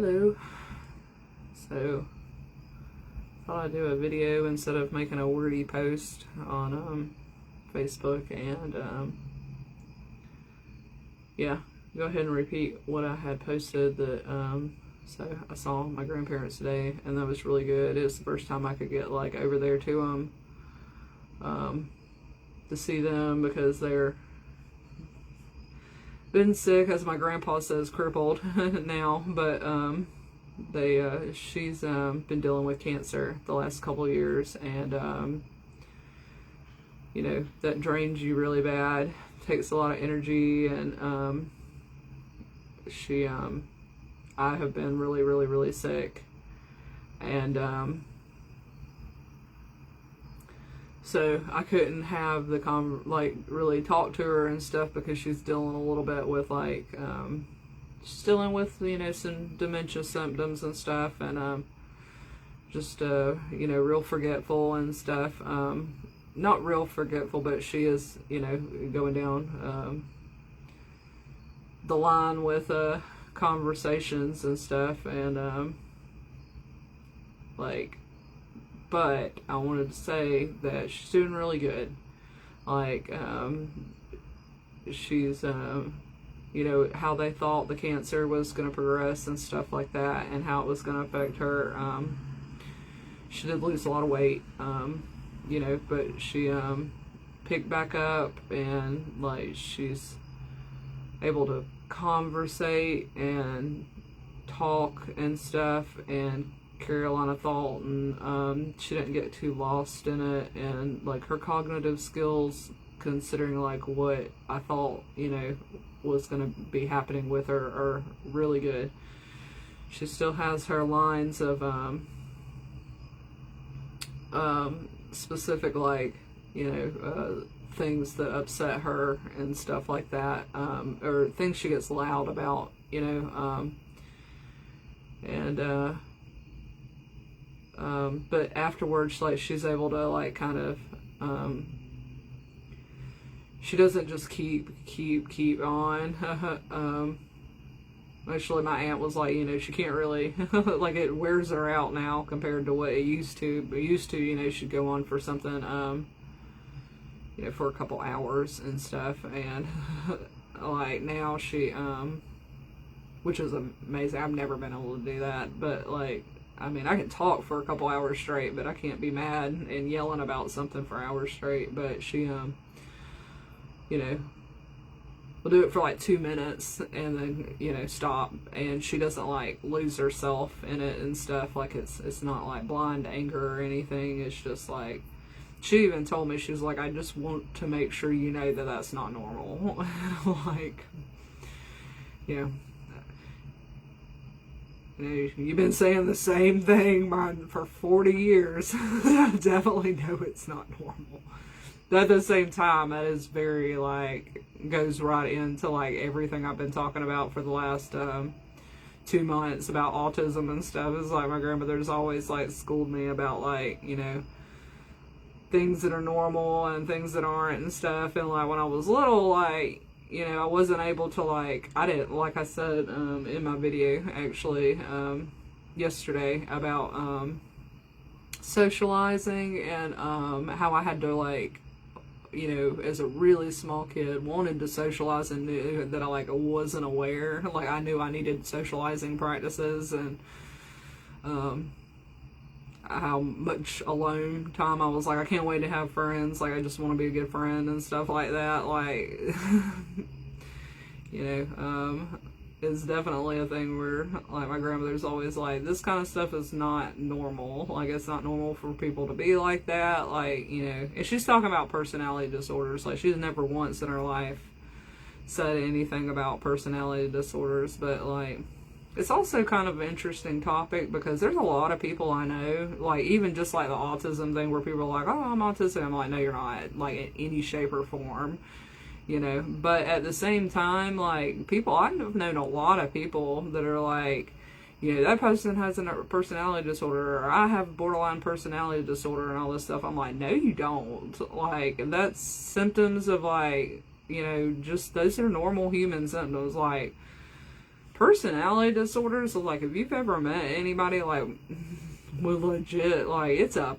Hello. So, thought I'd do a video instead of making a wordy post on Facebook, and yeah, go ahead and repeat what I had posted. So I saw my grandparents today, and that was really good. It was the first time I could get like over there to them to see them, because they're been sick, as my grandpa says, crippled now, but she's been dealing with cancer the last couple of years, and you know, that drains you really bad, takes a lot of energy, and I have been really sick, and so I couldn't have the really talk to her and stuff, because she's dealing a little bit with she's dealing with, you know, some dementia symptoms and stuff, and just you know, real forgetful and stuff. Not real forgetful, but she is, you know, going down the line with conversations and stuff, and but I wanted to say that she's doing really good. She's, you know, how they thought the cancer was going to progress and stuff like that, and how it was going to affect her. She did lose a lot of weight, you know, but she picked back up, and she's able to conversate and talk and stuff, and carry a lot of thought, and she didn't get too lost in it, and her cognitive skills, considering what I thought, you know, was going to be happening with her, are really good. She still has her lines of specific, you know, things that upset her and stuff like that, or things she gets loud about, you know, and but afterwards, she's able to kind of, she doesn't just keep on. Actually, my aunt was you know, she can't really, it wears her out now compared to what it used to. But used to, you know, she'd go on for something, you know, for a couple hours and stuff, and now she, which is amazing. I've never been able to do that, but I mean, I can talk for a couple hours straight, but I can't be mad and yelling about something for hours straight. But she, you know, will do it for 2 minutes and then, you know, stop. And she doesn't lose herself in it and stuff. It's not blind anger or anything. It's just she even told me, she was I just want to make sure you know that that's not normal. You know, you've been saying the same thing for 40 years. I definitely know it's not normal. But at the same time, that is very, goes right into, everything I've been talking about for the last 2 months about autism and stuff. It's my grandmother's always, schooled me about, you know, things that are normal and things that aren't and stuff. And, when I was little, you know, I wasn't able to, I didn't, like I said in my video, actually, yesterday, about socializing, and how I had to, you know, as a really small kid, wanted to socialize and knew that I, wasn't aware. I knew I needed socializing practices, and how much alone time I was I can't wait to have friends. I just want to be a good friend and stuff like that. You know, it's definitely a thing where, my grandmother's always this kind of stuff is not normal. It's not normal for people to be like that. You know, and she's talking about personality disorders. She's never once in her life said anything about personality disorders, but, it's also kind of an interesting topic, because there's a lot of people I know, even just the autism thing, where people are oh, I'm autistic. I'm no, you're not, in any shape or form, you know. But at the same time, people, I've known a lot of people that are you know, that person has a personality disorder, or I have borderline personality disorder, and all this stuff. I'm no, you don't. That's symptoms of you know, just those are normal human symptoms. personality disorders, like if you've ever met anybody like with legit, like it's a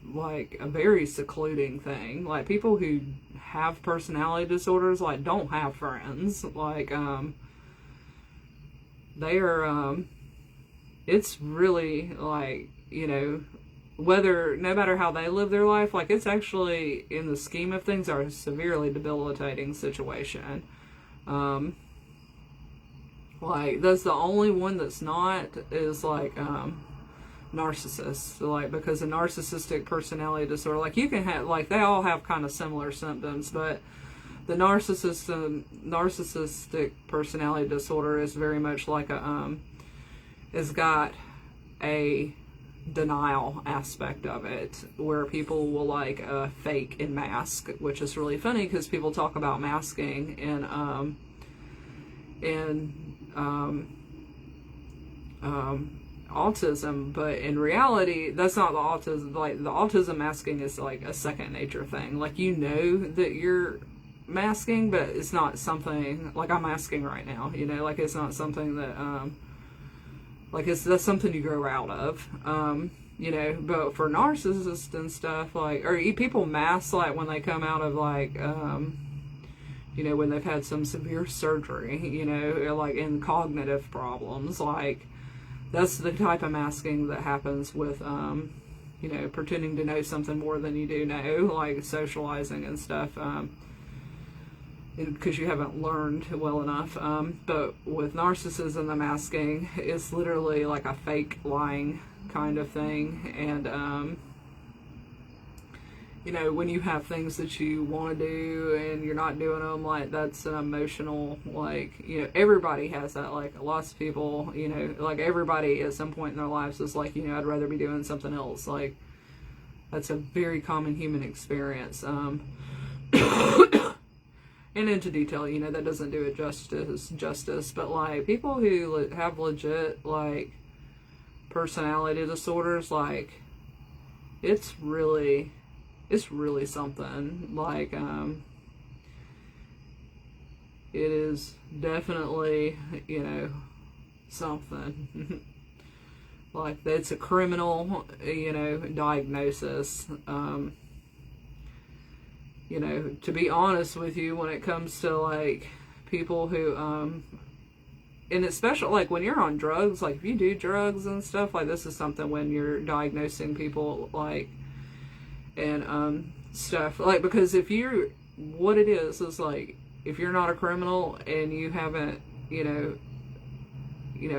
very secluding thing. Like people who have personality disorders like don't have friends. Like they are it's really like, you know, no matter how they live their life, like it's actually in the scheme of things are a severely debilitating situation. Like that's the only one that's not is like narcissists, like because a narcissistic personality disorder, like you can have, like they all have kind of similar symptoms, but the narcissistic personality disorder is very much like a has got a denial aspect of it, where people will like fake and mask, which is really funny because people talk about masking in autism, but in reality that's not the autism. Like the autism masking is like a second nature thing. Like you know that you're masking, but it's not something like I'm masking right now, you know, like it's not something that like that's something you grow out of, you know. But for narcissists and stuff, like, or people mask like when they come out of like you know, when they've had some severe surgery, you know, like in cognitive problems, like that's the type of masking that happens with you know, pretending to know something more than you do know, like socializing and stuff, because you haven't learned well enough. But with narcissism, the masking is literally like a fake lying kind of thing. And you know, when you have things that you want to do and you're not doing them, like that's an emotional, like, you know, everybody has that. Like lots of people, you know, like everybody at some point in their lives is like, you know, I'd rather be doing something else. Like that's a very common human experience. And into detail, you know, that doesn't do it justice, but like people who have legit like personality disorders, like it's really something. Like it is definitely, you know, something. Like it's a criminal, you know, diagnosis. You know, to be honest with you, when it comes to like people who and it's special, like when you're on drugs, like if you do drugs and stuff, like this is something when you're diagnosing people, like, and stuff, like, because if you're, what it is like, if you're not a criminal and you haven't, you know,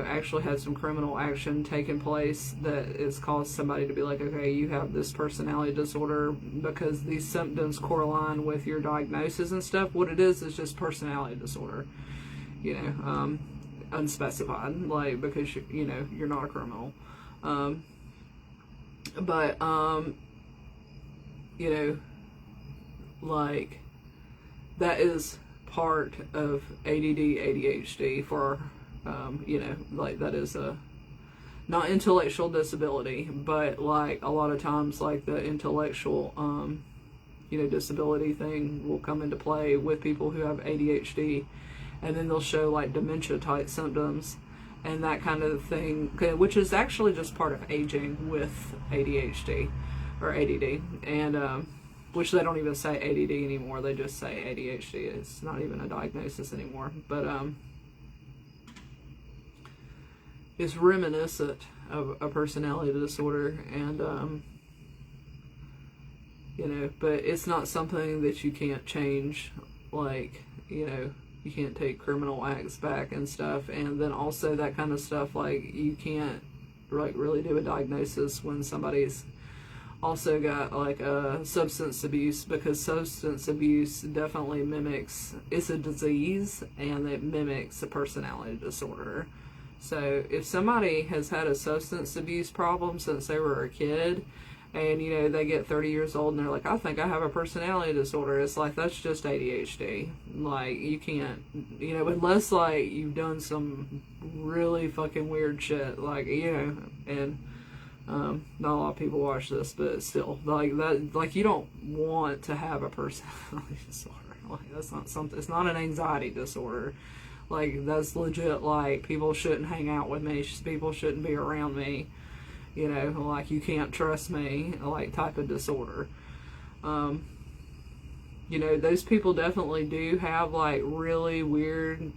actually had some criminal action taking place that has caused somebody to be like, okay, you have this personality disorder because these symptoms correlate with your diagnosis and stuff. What it is just personality disorder, you know, unspecified, like, because you know, you're not a criminal. But you know, like that is part of ADD, ADHD for you know, like that is a not intellectual disability, but like a lot of times like the intellectual you know, disability thing will come into play with people who have ADHD, and then they'll show like dementia type symptoms and that kind of thing, which is actually just part of aging with ADHD or ADD, and which they don't even say ADD anymore, they just say ADHD. It's not even a diagnosis anymore, but it's reminiscent of a personality disorder, and you know, but it's not something that you can't change. Like, you know, you can't take criminal acts back and stuff, and then also that kind of stuff, like you can't like really do a diagnosis when somebody's also got like a substance abuse, because substance abuse definitely mimics, it's a disease and it mimics a personality disorder. So if somebody has had a substance abuse problem since they were a kid, and you know, they get 30 years old and they're like, I think I have a personality disorder, it's like, that's just ADHD. Like, you can't, you know, unless like you've done some really fucking weird shit, like, you know, and not a lot of people watch this, but still, like that, like you don't want to have a personality disorder. Like that's not something, it's not an anxiety disorder. Like, that's legit, like, people shouldn't hang out with me, people shouldn't be around me, you know, like, you can't trust me, like, type of disorder. You know, those people definitely do have, like, really weird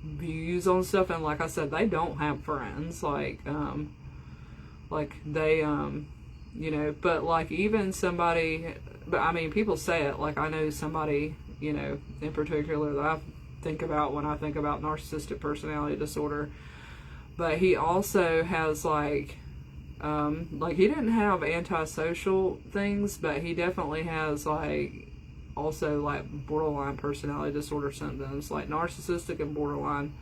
views on stuff, and like I said, they don't have friends, like they, you know, but like even somebody, but I mean, people say it, like I know somebody, you know, in particular that I think about when I think about narcissistic personality disorder, but he also has like he didn't have antisocial things, but he definitely has like also like borderline personality disorder symptoms, like narcissistic and borderline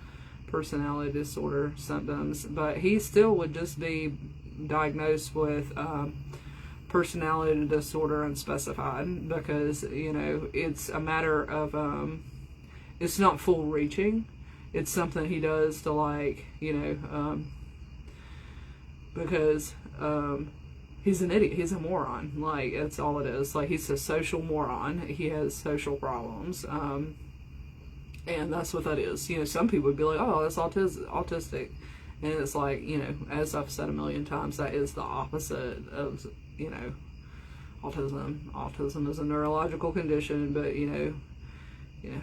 personality disorder symptoms, but he still would just be diagnosed with personality disorder unspecified, because, you know, it's a matter of it's not full reaching, it's something he does to, like, you know, because he's an idiot, he's a moron, like, that's all it is. Like, he's a social moron, he has social problems, and that's what that is. You know, some people would be like, oh, that's autistic, and it's like, you know, as I've said a million times, that is the opposite of, you know, autism. Autism is a neurological condition, but, you know,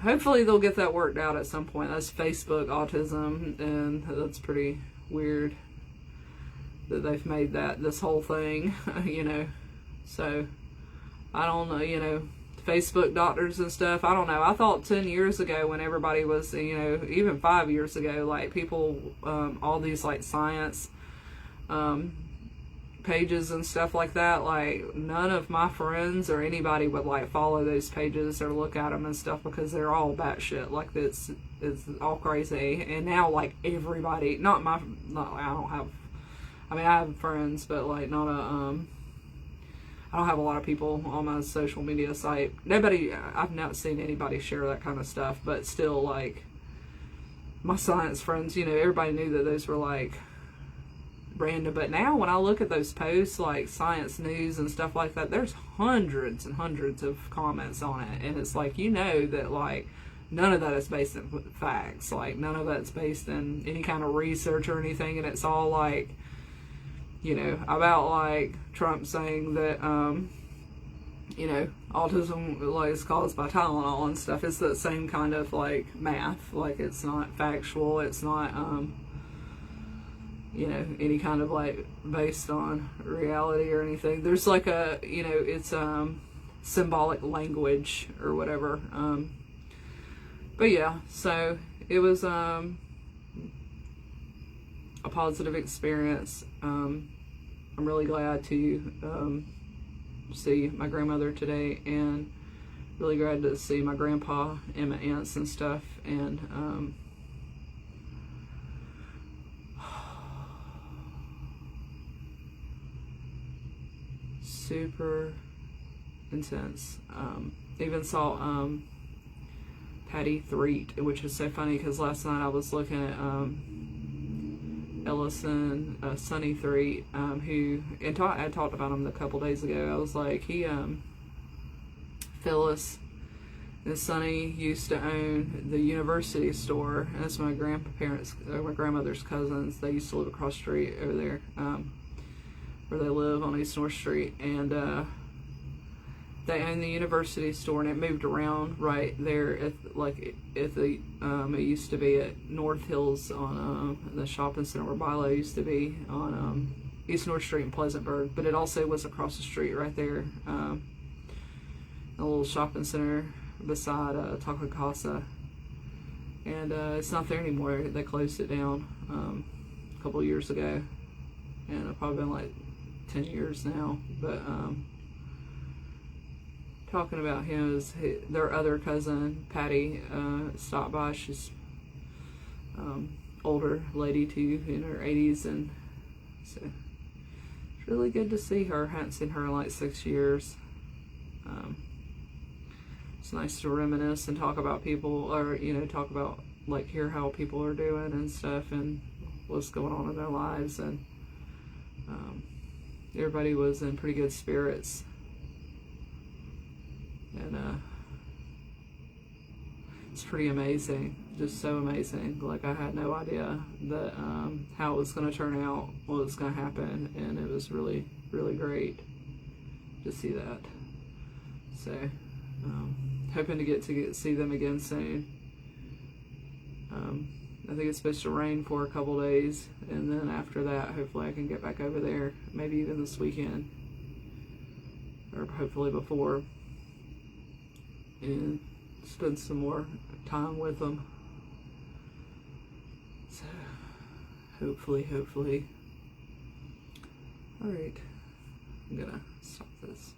hopefully they'll get that worked out at some point. That's Facebook autism, and that's pretty weird that they've made that this whole thing, you know. So I don't know, you know, Facebook doctors and stuff, I don't know. I thought 10 years ago when everybody was, you know, even 5 years ago, like people, all these like science pages and stuff like that, like none of my friends or anybody would like follow those pages or look at them and stuff, because they're all batshit, like it's all crazy. And now like everybody, I don't have, I mean, I have friends, but like not I don't have a lot of people on my social media site. I've not seen anybody share that kind of stuff, but still, like, my science friends, you know, everybody knew that those were like random. But now when I look at those posts, like science news and stuff like that, there's hundreds and hundreds of comments on it. And it's like, you know, that like none of that is based in facts. Like none of that's based in any kind of research or anything. And it's all like, you know, about like Trump saying that, you know, autism like is caused by Tylenol and stuff. It's the same kind of like math. Like it's not factual. It's not, you know, any kind of like based on reality or anything. There's like a, you know, it's symbolic language or whatever. But yeah, so it was a positive experience. I'm really glad to see my grandmother today, and really glad to see my grandpa and my aunts and stuff, and super intense. Even saw Patty Threet, which is so funny because last night I was looking at Ellison, Sonny Threet, who, and I talked about him a couple days ago. I was like, Phyllis and Sonny used to own the University store, and that's my my grandmother's cousins. They used to live across the street over there, where they live on East North Street, and they owned the University store, and it moved around right there at the it used to be at North Hills on the shopping center where Bilo used to be on East North Street in Pleasantburg, but it also was across the street right there, a little shopping center beside Taco Casa, and it's not there anymore. They closed it down a couple years ago, and it's probably been like 10 years now, but talking about him is their other cousin, Patty, stopped by. She's older lady too, in her 80s, and so it's really good to see her. Hadn't seen her in like 6 years. It's nice to reminisce and talk about people, or you know, talk about like hear how people are doing and stuff, and what's going on in their lives, and everybody was in pretty good spirits. And it's pretty amazing, just so amazing. Like, I had no idea that how it was going to turn out, what was going to happen, and it was really, really great to see that. So, hoping to get see them again soon. I think it's supposed to rain for a couple days, and then after that, hopefully I can get back over there, maybe even this weekend, or hopefully before, and spend some more time with them. So, hopefully. Alright, I'm gonna stop this.